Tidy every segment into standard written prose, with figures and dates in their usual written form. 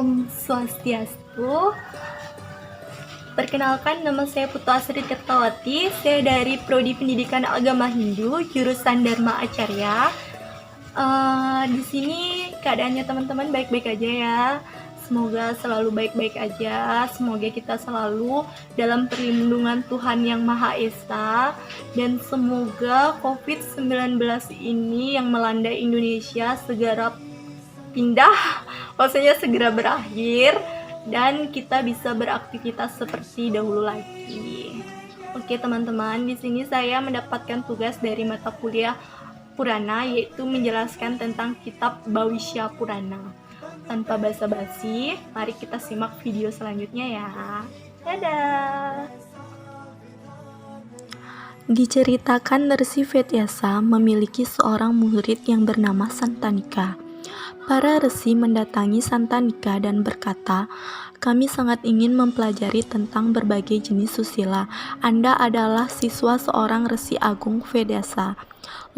Om Swastiastu. Perkenalkan, nama saya Putu Asri Tirtawati. Saya dari Prodi Pendidikan Agama Hindu, jurusan Dharma Acarya. Di sini keadaannya teman-teman baik-baik aja ya. Semoga selalu baik-baik aja. Semoga kita selalu dalam perlindungan Tuhan Yang Maha Esa. Dan semoga COVID-19 ini yang melanda Indonesia segera pindah, maksudnya segera berakhir, dan kita bisa beraktivitas seperti dahulu lagi. Oke teman-teman, di sini saya mendapatkan tugas dari mata kuliah Purana, yaitu menjelaskan tentang kitab Bhawisya Purana. Tanpa basa-basi, mari kita simak video selanjutnya ya. Dadah! Diceritakan Rsi Vedyasa memiliki seorang murid yang bernama Santanika. Para resi mendatangi Santanika dan berkata, "Kami sangat ingin mempelajari tentang berbagai jenis susila. Anda adalah siswa seorang resi agung Vedyasa."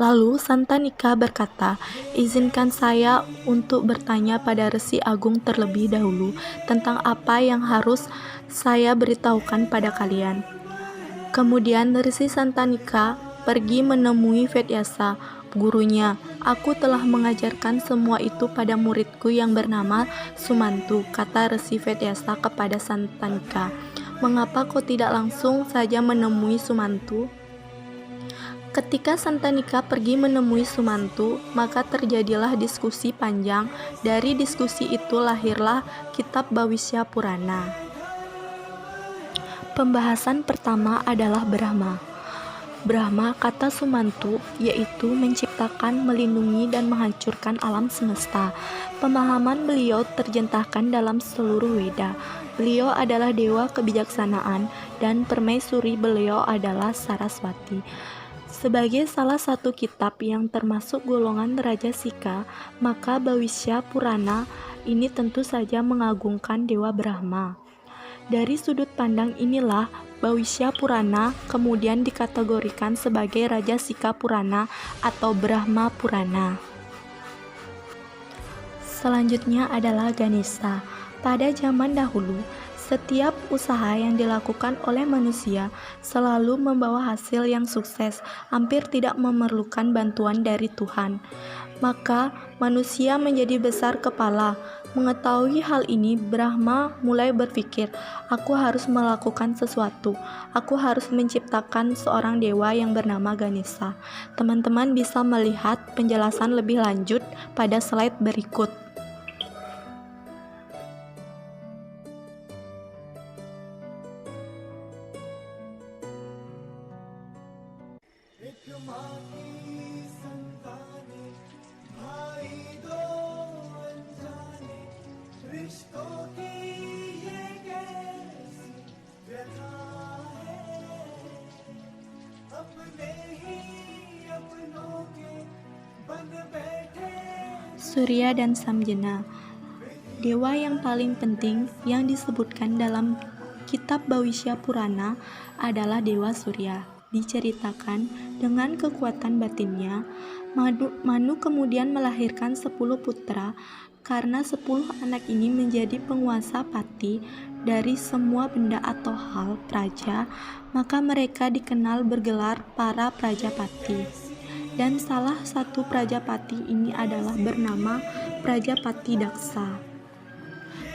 Lalu Santanika berkata, "Izinkan saya untuk bertanya pada resi agung terlebih dahulu tentang apa yang harus saya beritahukan pada kalian." Kemudian Rsi Santanika pergi menemui Vedyasa, gurunya. "Aku telah mengajarkan semua itu pada muridku yang bernama Sumantu," kata Rsi Vedyasa kepada Santanika. "Mengapa kau tidak langsung saja menemui Sumantu?" Ketika Santanika pergi menemui Sumantu, maka terjadilah diskusi panjang. Dari diskusi itu lahirlah kitab Bhawisya Purana. Pembahasan pertama adalah Brahma. Brahma, kata Sumantu, yaitu menciptakan, melindungi, dan menghancurkan alam semesta. Pemahaman beliau terjentahkan dalam seluruh Weda. Beliau adalah dewa kebijaksanaan, dan permaisuri beliau adalah Saraswati. Sebagai salah satu kitab yang termasuk golongan Rajasika, maka Bhawisya Purana ini tentu saja mengagungkan Dewa Brahma. Dari sudut pandang inilah Bhawisya Purana kemudian dikategorikan sebagai Rajasika Purana atau Brahma Purana. Selanjutnya adalah Ganesha. Pada zaman dahulu, setiap usaha yang dilakukan oleh manusia selalu membawa hasil yang sukses, hampir tidak memerlukan bantuan dari Tuhan. Maka manusia menjadi besar kepala. Mengetahui hal ini, Brahma mulai berpikir, "Aku harus melakukan sesuatu. Aku harus menciptakan seorang dewa yang bernama Ganesha." Teman-teman bisa melihat penjelasan lebih lanjut pada slide berikut. Surya dan Samjana. Dewa yang paling penting yang disebutkan dalam kitab Bhawisya Purana adalah Dewa Surya. Diceritakan dengan kekuatan batinnya, Manu kemudian melahirkan 10 putra. Karena 10 anak ini menjadi penguasa pati dari semua benda atau hal praja, maka mereka dikenal bergelar para Prajapati. Dan salah satu Prajapati ini adalah bernama Prajapati Daksa.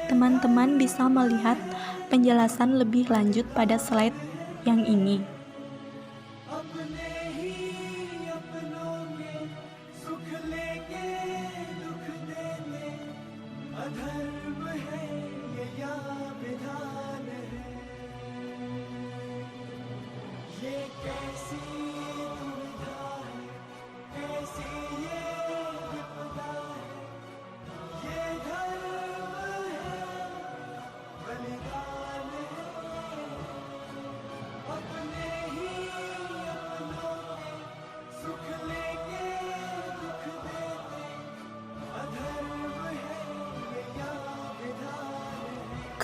Teman-teman bisa melihat penjelasan lebih lanjut pada slide yang ini.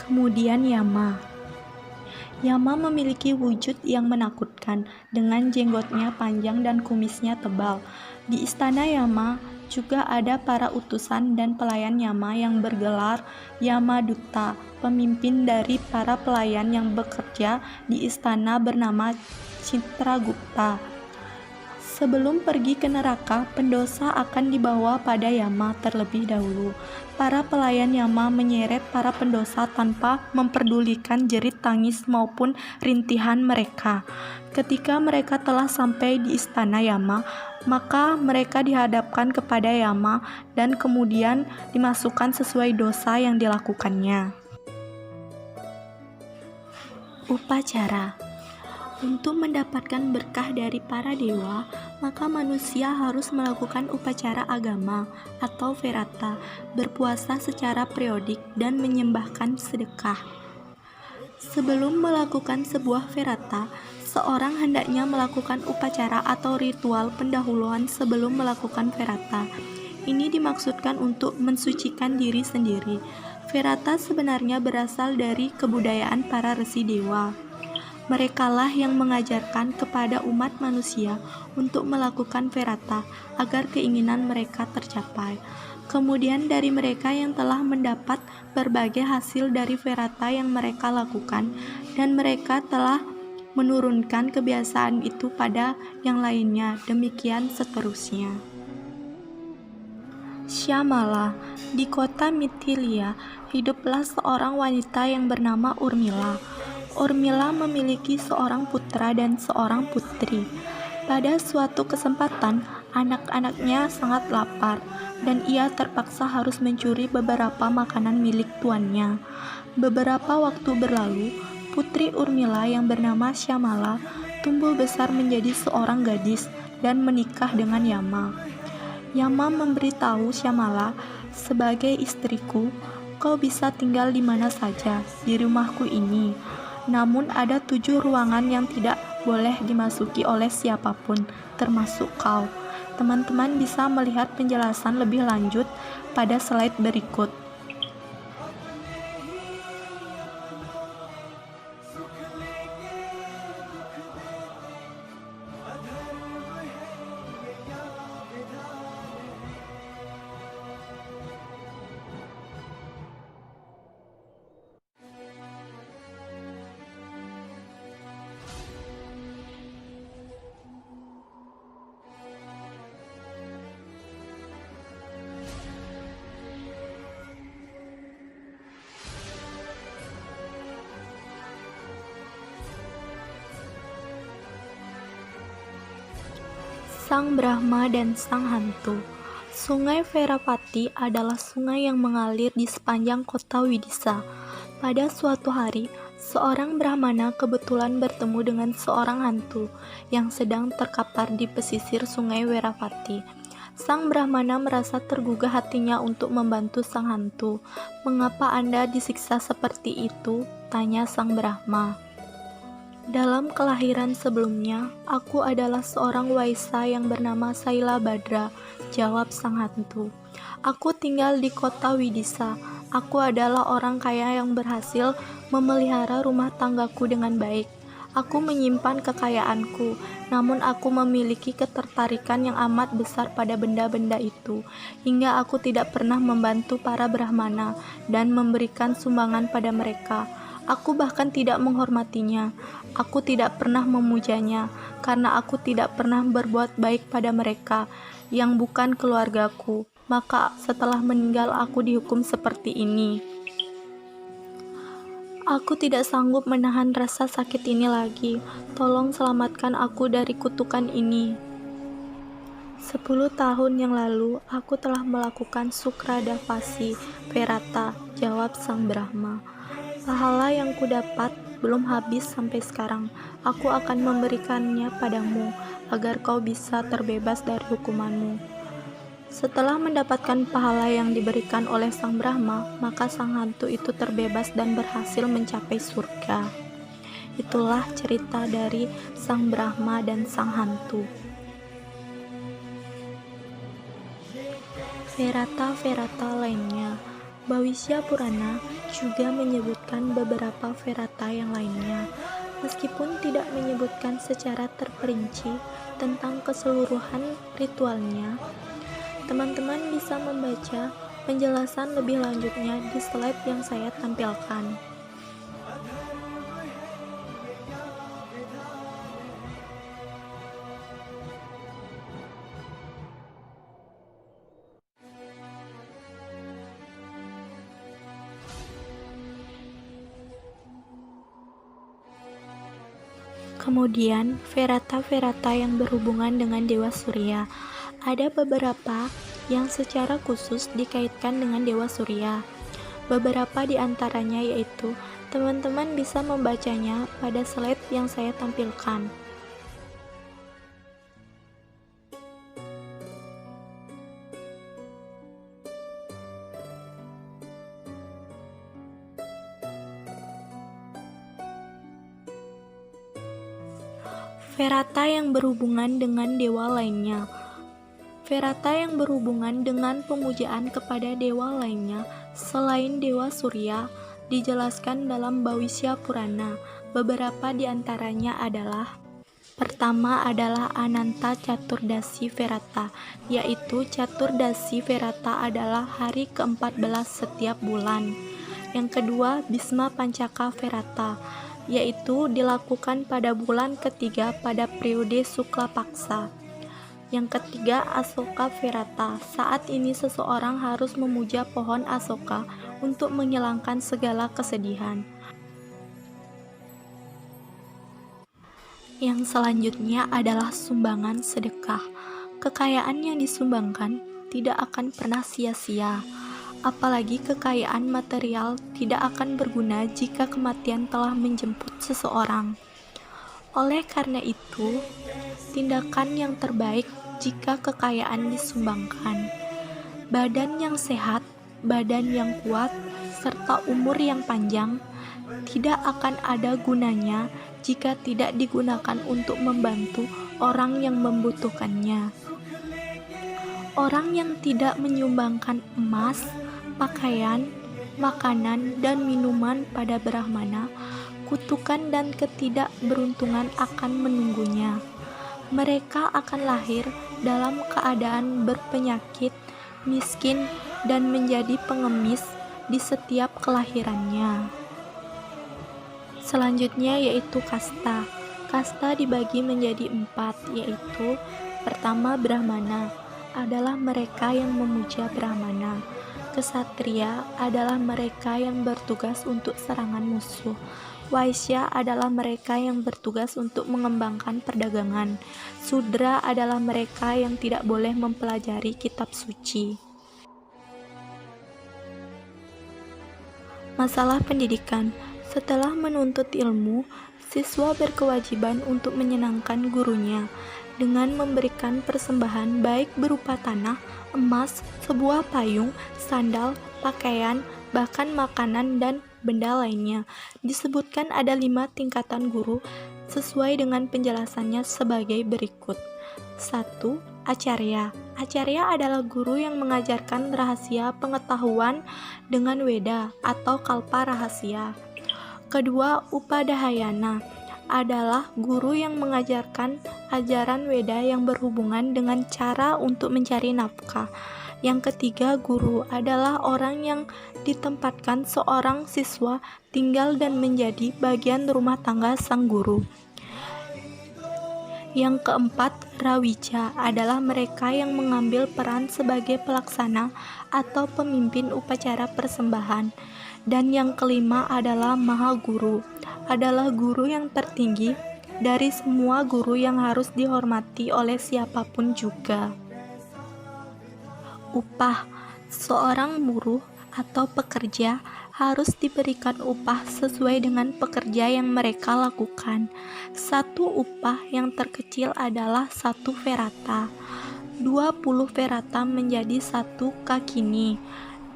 Kemudian Yama. Yama memiliki wujud yang menakutkan dengan jenggotnya panjang dan kumisnya tebal. Di istana Yama Juga ada para utusan dan pelayan Yama yang bergelar Yamaduta, pemimpin dari para pelayan yang bekerja di istana bernama Citragupta. Sebelum pergi ke neraka, pendosa akan dibawa pada Yama terlebih dahulu. Para pelayan Yama menyeret para pendosa tanpa memperdulikan jerit tangis maupun rintihan mereka. Ketika mereka telah sampai di istana Yama, maka mereka dihadapkan kepada Yama dan kemudian dimasukkan sesuai dosa yang dilakukannya. Upacara. Untuk mendapatkan berkah dari para dewa, maka manusia harus melakukan upacara agama atau verata, berpuasa secara periodik, dan menyembahkan sedekah. Sebelum melakukan sebuah verata, seorang hendaknya melakukan upacara atau ritual pendahuluan sebelum melakukan verata. Ini dimaksudkan untuk mensucikan diri sendiri. Verata sebenarnya berasal dari kebudayaan para resi dewa. Merekalah yang mengajarkan kepada umat manusia untuk melakukan verata agar keinginan mereka tercapai. Kemudian dari mereka yang telah mendapat berbagai hasil dari verata yang mereka lakukan, dan mereka telah menurunkan kebiasaan itu pada yang lainnya, demikian seterusnya. Syamala. Di kota Mithilia, hiduplah seorang wanita yang bernama Urmila. Urmila memiliki seorang putra dan seorang putri. Pada suatu kesempatan, anak-anaknya sangat lapar, dan ia terpaksa harus mencuri beberapa makanan milik tuannya. Beberapa waktu berlalu, putri Urmila yang bernama Syamala tumbuh besar menjadi seorang gadis dan menikah dengan Yama. Yama memberitahu Syamala, "Sebagai istriku, kau bisa tinggal di mana saja di rumahku ini. Namun ada 7 ruangan yang tidak boleh dimasuki oleh siapapun, termasuk kau." Teman-teman bisa melihat penjelasan lebih lanjut pada slide berikut. Sang Brahma dan Sang Hantu. Sungai Veravati adalah sungai yang mengalir di sepanjang kota Widisa. Pada suatu hari, seorang Brahmana kebetulan bertemu dengan seorang hantu yang sedang terkapar di pesisir sungai Veravati. Sang Brahmana merasa tergugah hatinya untuk membantu sang hantu. "Mengapa Anda disiksa seperti itu?" tanya Sang Brahma. "Dalam kelahiran sebelumnya, aku adalah seorang waisa yang bernama Saila Badra," jawab sang hantu. "Aku tinggal di kota Widisa. Aku adalah orang kaya yang berhasil memelihara rumah tanggaku dengan baik. Aku menyimpan kekayaanku, namun aku memiliki ketertarikan yang amat besar pada benda-benda itu, hingga aku tidak pernah membantu para Brahmana dan memberikan sumbangan pada mereka. Aku bahkan tidak menghormatinya. Aku tidak pernah memujanya, karena aku tidak pernah berbuat baik pada mereka yang bukan keluargaku. Maka setelah meninggal aku dihukum seperti ini. Aku tidak sanggup menahan rasa sakit ini lagi. Tolong selamatkan aku dari kutukan ini." 10 tahun yang lalu, aku telah melakukan Sukradavasi Verata, jawab Sang Brahma. "Pahala yang kudapat belum habis sampai sekarang. Aku akan memberikannya padamu, agar kau bisa terbebas dari hukumanmu." Setelah mendapatkan pahala yang diberikan oleh Sang Brahma, maka sang hantu itu terbebas dan berhasil mencapai surga. Itulah cerita dari Sang Brahma dan sang hantu. Verata-verata lainnya. Bhavisya Purana juga menyebutkan beberapa verata yang lainnya, meskipun tidak menyebutkan secara terperinci tentang keseluruhan ritualnya. Teman-teman bisa membaca penjelasan lebih lanjutnya di slide yang saya tampilkan. Kemudian, Verata-Verata yang berhubungan dengan Dewa Surya. Ada beberapa yang secara khusus dikaitkan dengan Dewa Surya. Beberapa di antaranya yaitu, teman-teman bisa membacanya pada slide yang saya tampilkan. Verata yang berhubungan dengan dewa lainnya. Verata yang berhubungan dengan pemujaan kepada dewa lainnya selain Dewa Surya dijelaskan dalam Bhawisya Purana. Beberapa di antaranya adalah: pertama adalah Ananta Caturdasi Verata, yaitu Caturdasi Verata adalah hari ke-14 setiap bulan. Yang kedua, Bhisma Pancaka Verata, yaitu dilakukan pada bulan ketiga pada periode Sukla Paksa. Yang ketiga, Asoka Verata. Saat ini seseorang harus memuja pohon Asoka untuk menghilangkan segala kesedihan. Yang selanjutnya adalah sumbangan sedekah. Kekayaan yang disumbangkan tidak akan pernah sia-sia. Apalagi kekayaan material tidak akan berguna jika kematian telah menjemput seseorang. Oleh karena itu, tindakan yang terbaik jika kekayaan disumbangkan. Badan yang sehat, badan yang kuat, serta umur yang panjang tidak akan ada gunanya jika tidak digunakan untuk membantu orang yang membutuhkannya. Orang yang tidak menyumbangkan emas, pakaian, makanan, dan minuman pada Brahmana, kutukan dan ketidakberuntungan akan menunggunya. Mereka akan lahir dalam keadaan berpenyakit, miskin, dan menjadi pengemis di setiap kelahirannya. Selanjutnya yaitu kasta. Kasta dibagi menjadi 4, yaitu: pertama, Brahmana adalah mereka yang memuja Brahmana. Ksatria adalah mereka yang bertugas untuk serangan musuh. Waisya adalah mereka yang bertugas untuk mengembangkan perdagangan. Sudra adalah mereka yang tidak boleh mempelajari kitab suci. Masalah pendidikan. Setelah menuntut ilmu, siswa berkewajiban untuk menyenangkan gurunya dengan memberikan persembahan baik berupa tanah, emas, sebuah payung, sandal, pakaian, bahkan makanan dan benda lainnya. Disebutkan ada 5 tingkatan guru sesuai dengan penjelasannya sebagai berikut. 1. Acarya. Acarya adalah guru yang mengajarkan rahasia pengetahuan dengan Weda atau kalpa rahasia. Kedua, Upadahayana adalah guru yang mengajarkan ajaran Weda yang berhubungan dengan cara untuk mencari nafkah. Yang ketiga, guru adalah orang yang ditempatkan seorang siswa tinggal dan menjadi bagian rumah tangga sang guru. Yang keempat, Rawija adalah mereka yang mengambil peran sebagai pelaksana atau pemimpin upacara persembahan. Dan yang kelima adalah Mahaguru, adalah guru yang tertinggi dari semua guru yang harus dihormati oleh siapapun juga. Upah. Seorang buruh atau pekerja harus diberikan upah sesuai dengan pekerja yang mereka lakukan. 1 upah yang terkecil adalah 1 verata. 20 verata menjadi 1 kakini,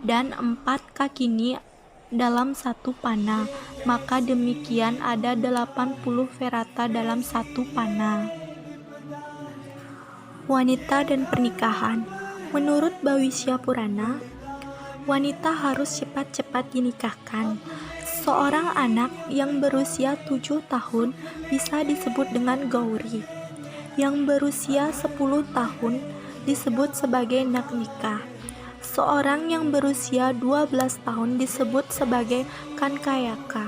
dan 4 kakini dalam 1 pana. Maka demikian ada 80 verata dalam 1 pana. Wanita dan pernikahan. Menurut Bhawisya Purana, wanita harus cepat-cepat dinikahkan. Seorang anak yang berusia 7 tahun bisa disebut dengan Gauri. Yang berusia 10 tahun disebut sebagai Nagnika. Seorang yang berusia 12 tahun disebut sebagai Kankayaka,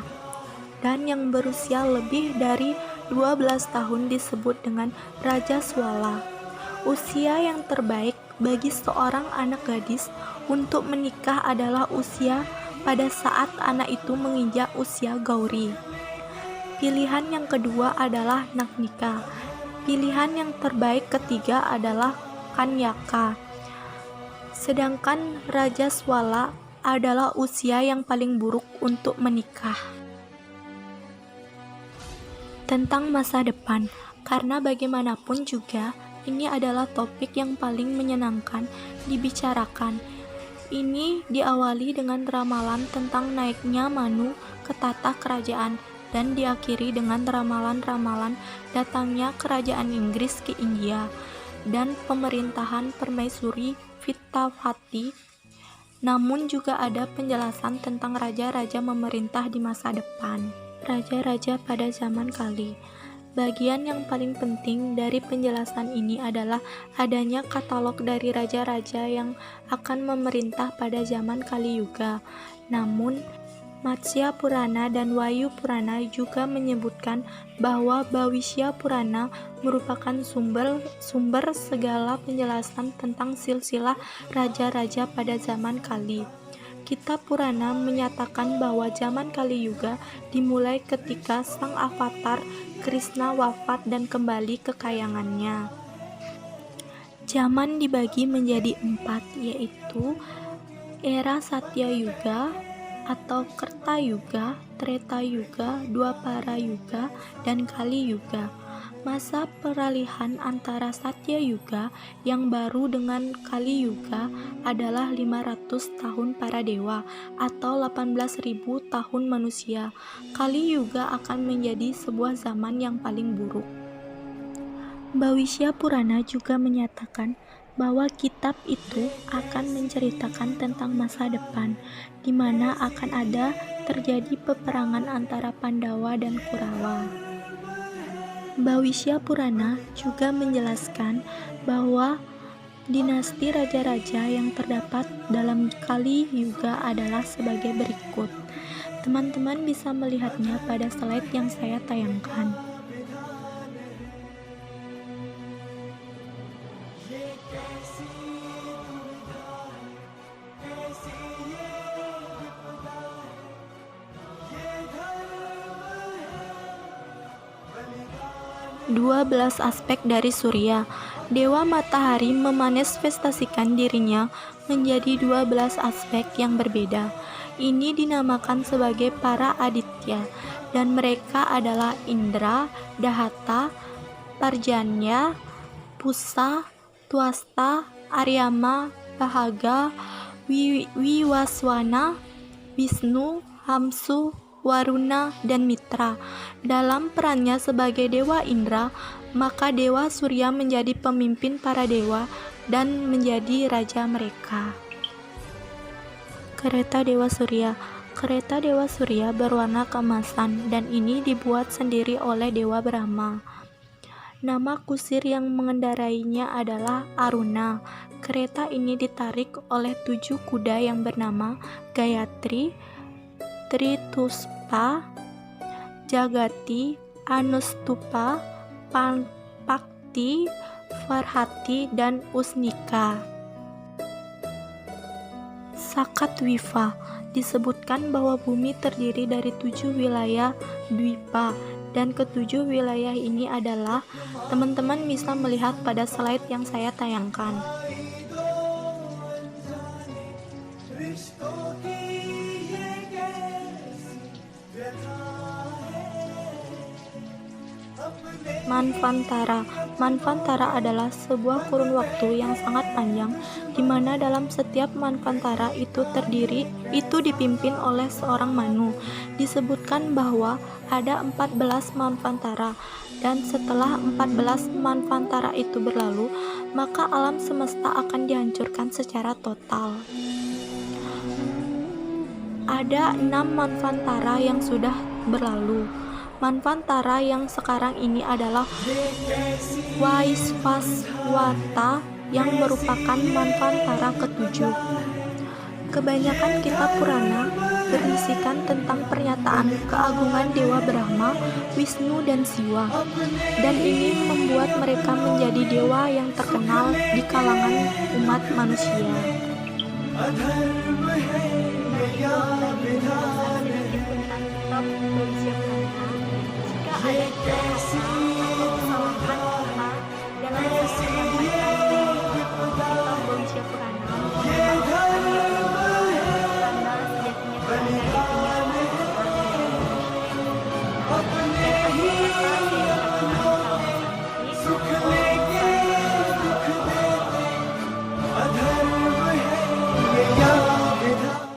dan yang berusia lebih dari 12 tahun disebut dengan Raja Swala. Usia yang terbaik bagi seorang anak gadis untuk menikah adalah usia pada saat anak itu menginjak usia Gauri. Pilihan yang kedua adalah Nagnika. Pilihan yang terbaik ketiga adalah Kanyaka. Sedangkan Raja Swala adalah usia yang paling buruk untuk menikah. Tentang masa depan, karena bagaimanapun juga ini adalah topik yang paling menyenangkan dibicarakan. Ini diawali dengan ramalan tentang naiknya Manu ke tahta kerajaan dan diakhiri dengan ramalan-ramalan datangnya kerajaan Inggris ke India dan pemerintahan Permaisuri Vittavati. Namun juga ada penjelasan tentang raja-raja memerintah di masa depan. Raja-raja pada zaman Kali. Bagian yang paling penting dari penjelasan ini adalah adanya katalog dari raja-raja yang akan memerintah pada zaman Kali Yuga. Namun, Matsya Purana dan Wayu Purana juga menyebutkan bahwa Bhavishya Purana merupakan sumber segala penjelasan tentang silsilah raja-raja pada zaman Kali. Kitab Purana menyatakan bahwa zaman Kali Yuga dimulai ketika sang avatar Krishna wafat dan kembali ke kayangannya. Zaman dibagi menjadi 4, yaitu era Satya Yuga atau Kerta Yuga, Treta Yuga, Dwapara Yuga, dan Kali Yuga. Masa peralihan antara Satya Yuga yang baru dengan Kali Yuga adalah 500 tahun para dewa atau 18.000 tahun manusia. Kali Yuga akan menjadi sebuah zaman yang paling buruk. Bhavishya Purana juga menyatakan bahwa kitab itu akan menceritakan tentang masa depan, di mana akan ada terjadi peperangan antara Pandawa dan Kurawa. Bhavishya Purana juga menjelaskan bahwa dinasti raja-raja yang terdapat dalam Kali Yuga adalah sebagai berikut. Teman-teman bisa melihatnya pada slide yang saya tayangkan. Dua belas aspek dari Surya. Dewa Matahari memanifestasikan dirinya menjadi 12 aspek yang berbeda. Ini dinamakan sebagai para Aditya, dan mereka adalah Indra, Dahata, Parjanya, Pusa, Twasta, Aryama, Bahaga, Wiwaswana, Wisnu, Hamsu, Waruna, dan Mitra. Dalam perannya sebagai Dewa Indra, maka Dewa Surya menjadi pemimpin para dewa dan menjadi raja mereka. Kereta Dewa Surya. Kereta Dewa Surya berwarna keemasan dan ini dibuat sendiri oleh Dewa Brahma. Nama kusir yang mengendarainya adalah Aruna. Kereta ini ditarik oleh 7 kuda yang bernama Gayatri, Trituspa, Jagati, Anustupa, Pakti, Farhati, dan Usnika. Sakatwipa. Disebutkan bahwa bumi terdiri dari 7 wilayah Dwipa, dan ketujuh wilayah ini adalah, teman-teman bisa melihat pada slide yang saya tayangkan. Manvantara. Manvantara adalah sebuah kurun waktu yang sangat panjang, di mana dalam setiap Manvantara itu dipimpin oleh seorang Manu. Disebutkan bahwa ada 14 Manvantara, dan setelah 14 Manvantara itu berlalu, maka alam semesta akan dihancurkan secara total. Ada 6 Manvantara yang sudah berlalu. Manvantara yang sekarang ini adalah Vaisvaswata, yang merupakan Manvantara ketujuh. Kebanyakan kitab Purana berisikan tentang pernyataan keagungan Dewa Brahma, Wisnu, dan Siwa, dan ini membuat mereka menjadi dewa yang terkenal di kalangan umat manusia. Jika ada